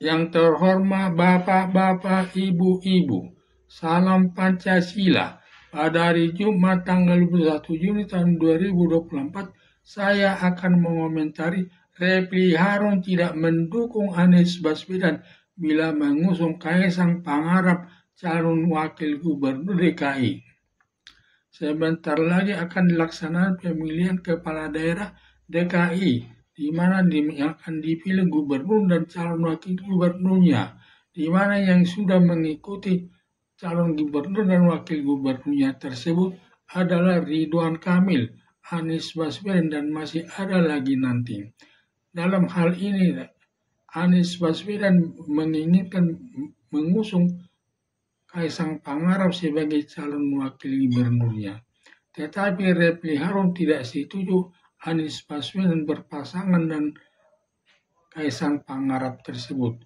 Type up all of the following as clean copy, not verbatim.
Yang terhormat Bapak-Bapak, Ibu-Ibu, salam Pancasila. Pada hari Jumat tanggal 21 Juni tahun 2024, saya akan mengomentari Refli Harun tidak mendukung Anies Baswedan bila mengusung Kaisang Pangarap calon wakil gubernur DKI. Sebentar lagi akan dilaksanakan pemilihan kepala daerah DKI, di mana akan dipilih gubernur dan calon wakil gubernurnya, di mana yang sudah mengikuti calon gubernur dan wakil gubernurnya tersebut adalah Ridwan Kamil, Anies Baswedan, dan masih ada lagi nanti. Dalam hal ini, Anies Baswedan menginginkan mengusung Kaisang Pangarap sebagai calon wakil gubernurnya. Tetapi Refli Harun tidak setuju Anies Baswedan berpasangan dan Kaisang Pangarap tersebut.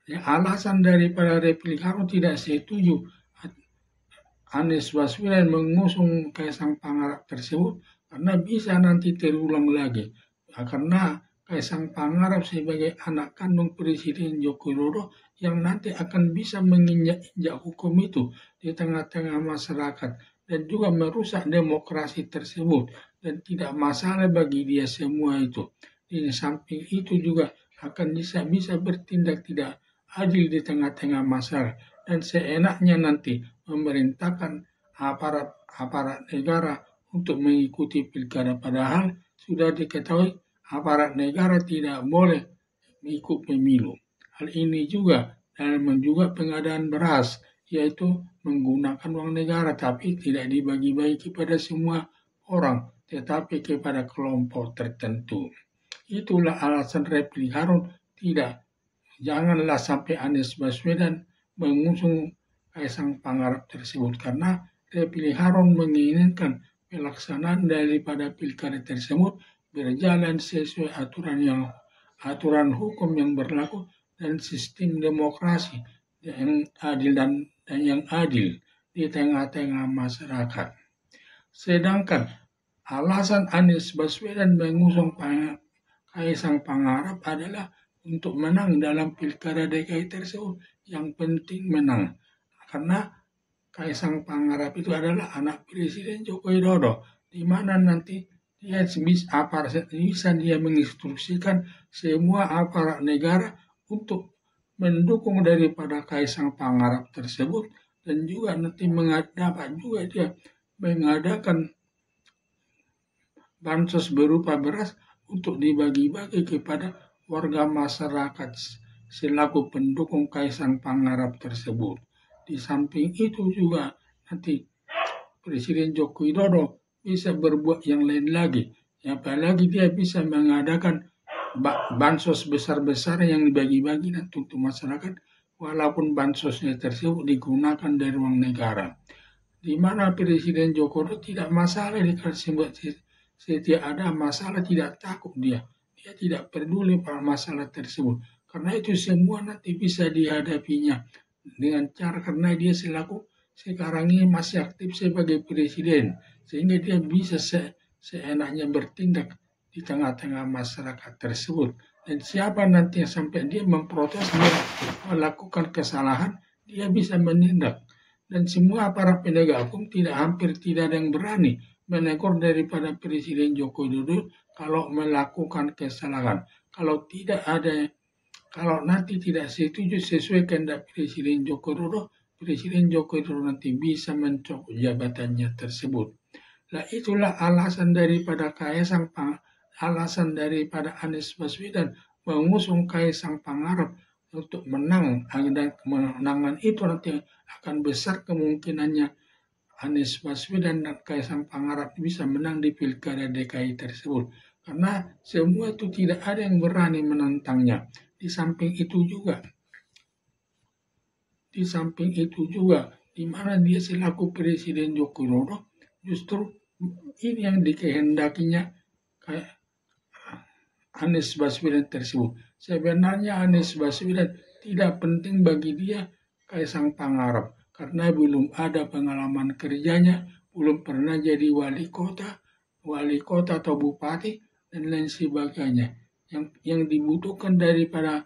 Alasan daripada Refli Harun tidak setuju Anies Baswedan mengusung Kaisang Pangarap tersebut karena bisa nanti terulang lagi. Karena Kaisang Pangarap sebagai anak kandung Presiden Joko Widodo yang nanti akan bisa menginjak hukum itu di tengah-tengah masyarakat dan juga merusak demokrasi tersebut dan tidak masalah bagi dia semua itu. Di samping itu juga akan bisa bertindak tidak adil di tengah-tengah masyarakat dan seenaknya nanti memerintahkan aparat negara untuk mengikuti pilkada, padahal sudah diketahui aparat negara tidak boleh ikut pemilu. Hal ini juga dalam juga pengadaan beras, yaitu menggunakan uang negara, tapi tidak dibagi-bagi kepada semua orang, tetapi kepada kelompok tertentu. Itulah alasan Refli Harun tidak. Janganlah sampai Anies Baswedan mengusung Kaisang Pangarap tersebut, karena Refli Harun menginginkan pelaksanaan daripada pilkada tersebut berjalan sesuai aturan hukum yang berlaku dan sistem demokrasi yang adil dan yang adil di tengah-tengah masyarakat. Sedangkan alasan Anies Baswedan mengusung Kaisang Pangarap adalah untuk menang dalam pilkada DKI tersebut. Yang penting menang, karena Kaisang Pangarap itu adalah anak Presiden Joko Widodo, di mana nanti dia bisa dia menginstruksikan semua aparat negara untuk mendukung daripada Kaisang Pangarap tersebut, dan juga nanti dapat juga dia mengadakan bansos berupa beras untuk dibagi-bagi kepada warga masyarakat selaku pendukung Kaisang Pangarap tersebut. Di samping itu juga nanti Presiden Joko Widodo bisa berbuat yang lain lagi. Apalagi dia bisa mengadakan bansos besar-besar yang dibagi-bagi untuk masyarakat, walaupun bansosnya tersebut digunakan dari uang negara. Di mana Presiden Joko Widodo tidak masalah dengan setiap ada masalah, tidak takut dia. Dia tidak peduli pada masalah tersebut. Karena itu semua nanti bisa dihadapinya dengan cara, karena dia sekarang ini masih aktif sebagai presiden, sehingga dia bisa seenaknya bertindak di tengah-tengah masyarakat tersebut. Dan siapa nanti yang sampai dia memprotes, dia melakukan kesalahan, dia bisa menindak. Dan semua para penegak hukum hampir tidak ada yang berani menegur daripada Presiden Joko Widodo kalau melakukan kesalahan. Kalau nanti tidak setuju sesuai kehendak Presiden Joko Widodo, Presiden Joko Widodo nanti bisa mencopot jabatannya tersebut. Nah, itulah alasan daripada alasan daripada Anies Baswedan mengusung Kaisang Pangarap untuk menang, dan kemenangan itu nanti akan besar kemungkinannya Anies Baswedan dan Kaisang Pangarap bisa menang di pilkada DKI tersebut, karena semua itu tidak ada yang berani menantangnya. Di samping itu juga, di mana dia selaku Presiden Joko Widodo, justru ini yang dikehendakinya Anies Baswedan tersebut. Sebenarnya Anies Baswedan tidak penting bagi dia Kaisang Pangarap, karena belum ada pengalaman kerjanya, belum pernah jadi wali kota atau bupati dan lain sebagainya. Yang dibutuhkan daripada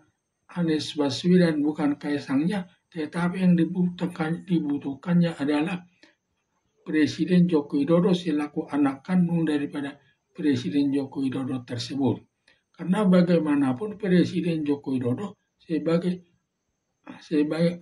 Anies Baswedan bukan kaisangnya, tetapi yang dibutuhkannya adalah Presiden Joko Widodo selaku anak kandung daripada Presiden Joko Widodo tersebut. Karena bagaimanapun Presiden Joko Widodo sebagai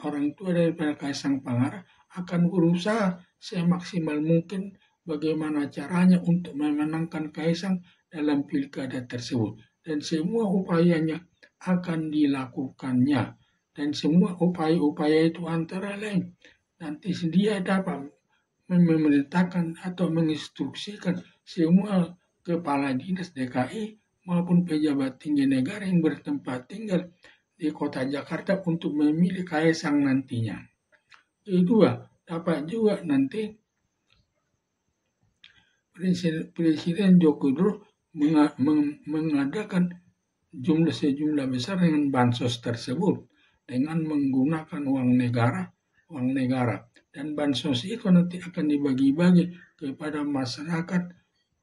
orang tua daripada Kaisang Pangarap akan berusaha semaksimal mungkin bagaimana caranya untuk memenangkan Kaisang dalam pilkada tersebut. Dan semua upayanya akan dilakukannya. Dan semua upaya-upaya itu antara lain nanti dia dapat memerintahkan atau menginstruksikan semua kepala dinas DKI maupun pejabat tinggi negara yang bertempat tinggal di kota Jakarta untuk memilih kaisang nantinya. Kedua, dapat juga nanti Presiden Joko Widodo mengadakan sejumlah besar dengan bansos tersebut dengan menggunakan uang negara dan bansos itu nanti akan dibagi-bagi kepada masyarakat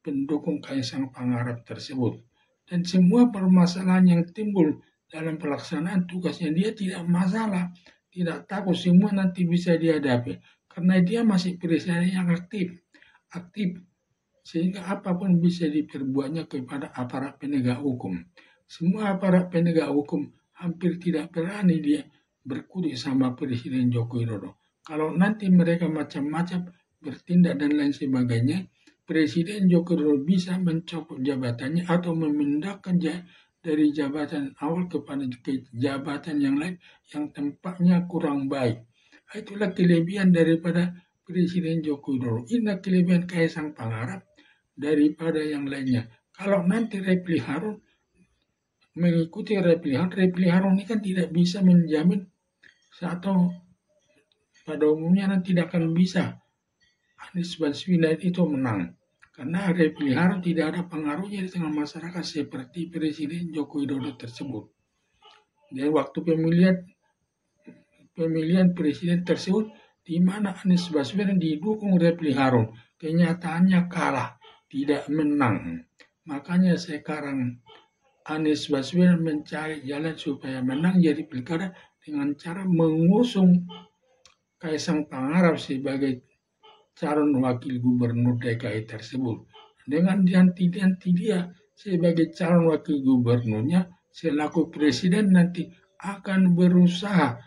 pendukung Kaisang Pangarap tersebut. Dan semua permasalahan yang timbul dalam pelaksanaan tugasnya dia tidak masalah, tidak takut, semua nanti bisa dihadapi karena dia masih presiden yang aktif sehingga apapun bisa diperbuatnya kepada aparat penegak hukum. Semua aparat penegak hukum hampir tidak berani dia berkutik sama Presiden Joko Widodo. Kalau nanti mereka macam-macam bertindak dan lain sebagainya, Presiden Joko Widodo bisa mencopot jabatannya atau memindahkan dari jabatan awal kepada jabatan yang lain yang tempatnya kurang baik. Itulah kelebihan daripada Presiden Joko Widodo. Inilah kelebihan Kaisang Pangarap daripada yang lainnya. Kalau nanti Refli Harun mengikuti Refli Harun ini kan tidak bisa menjamin atau pada umumnya nanti tidak akan bisa Anies Baswedan itu menang. Karena Refli Harun tidak ada pengaruhnya di tengah masyarakat seperti Presiden Joko Widodo tersebut. Dan waktu pemilihan presiden tersebut di mana Anies Baswedan didukung Refli Harun, kenyataannya kalah, tidak menang. Makanya sekarang Anies Baswedan mencari jalan supaya menang jadi pilkada dengan cara mengusung Kaisang Pangarap sebagai calon wakil gubernur DKI tersebut. Dengan nanti dia sebagai calon wakil gubernurnya selaku presiden nanti akan berusaha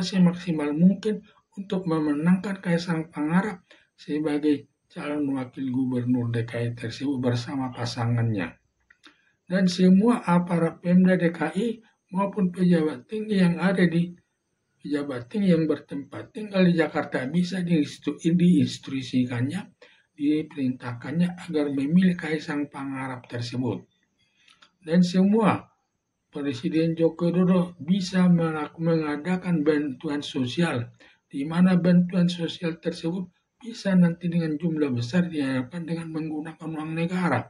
semaksimal mungkin untuk memenangkan Kaisang Pangarap sebagai calon wakil gubernur DKI tersebut bersama pasangannya. Dan semua aparat Pemda DKI maupun pejabat tinggi yang ada di pejabat tinggi yang bertempat tinggal di Jakarta bisa diinstruksikannya, diperintahkannya agar memilih Kaisang Pangarap tersebut. Dan semua Presiden Joko Widodo bisa mengadakan bantuan sosial, di mana bantuan sosial tersebut bisa nanti dengan jumlah besar diharapkan dengan menggunakan uang negara.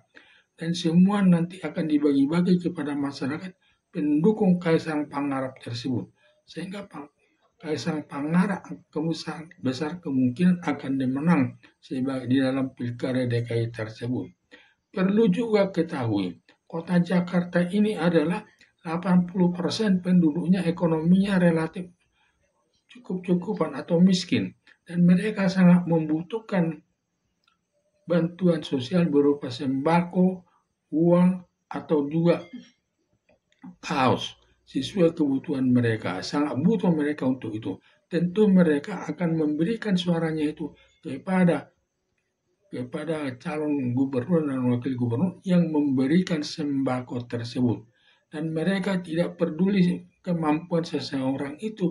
Dan semua nanti akan dibagi-bagi kepada masyarakat pendukung Kaisang Pangarap tersebut. Sehingga Kaisang Pangarap besar kemungkinan akan dimenang di dalam pilkada DKI tersebut. Perlu juga ketahui, kota Jakarta ini adalah 80% penduduknya ekonominya relatif cukup-cukupan atau miskin. Dan mereka sangat membutuhkan bantuan sosial berupa sembako, uang, atau juga kaos sesuai kebutuhan mereka. Sangat butuh mereka untuk itu. Tentu mereka akan memberikan suaranya itu kepada calon gubernur dan wakil gubernur yang memberikan sembako tersebut. Dan mereka tidak peduli kemampuan seseorang itu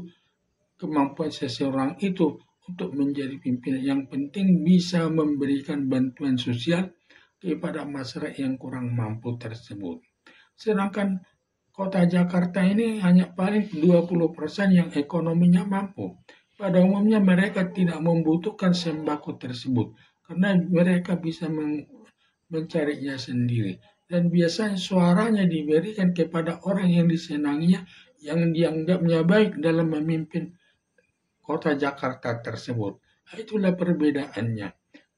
untuk menjadi pimpinan. Yang penting bisa memberikan bantuan sosial kepada masyarakat yang kurang mampu tersebut. Sedangkan kota Jakarta ini hanya paling 20% yang ekonominya mampu. Pada umumnya mereka tidak membutuhkan sembako tersebut karena mereka bisa mencarinya sendiri. Dan biasanya suaranya diberikan kepada orang yang disenanginya, yang dianggapnya baik dalam memimpin kota Jakarta tersebut. Itulah perbedaannya.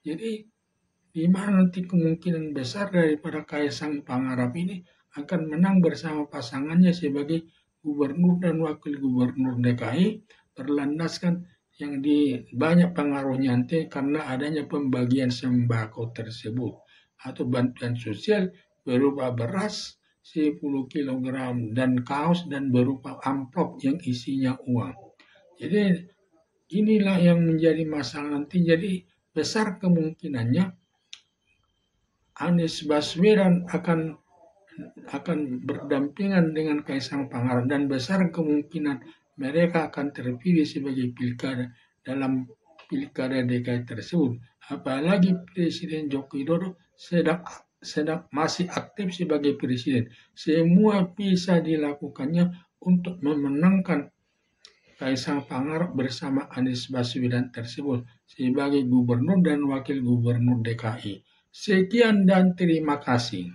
Jadi di mana nanti kemungkinan besar daripada Kaisang Pangarap ini akan menang bersama pasangannya sebagai gubernur dan wakil gubernur DKI berlandaskan yang banyak pengaruhnya nanti karena adanya pembagian sembako tersebut atau bantuan sosial berupa beras 10 kilogram dan kaos dan berupa amplop yang isinya uang. Jadi inilah yang menjadi masalah nanti. Jadi besar kemungkinannya Anies Baswedan akan berdampingan dengan Kaisang Pangarep dan besar kemungkinan mereka akan terpilih sebagai dalam pilkada DKI tersebut. Apalagi Presiden Joko Widodo sedang masih aktif sebagai presiden. Semua bisa dilakukannya untuk memenangkan Kaisang Pangarep bersama Anies Baswedan tersebut sebagai gubernur dan wakil gubernur DKI. Sekian dan terima kasih.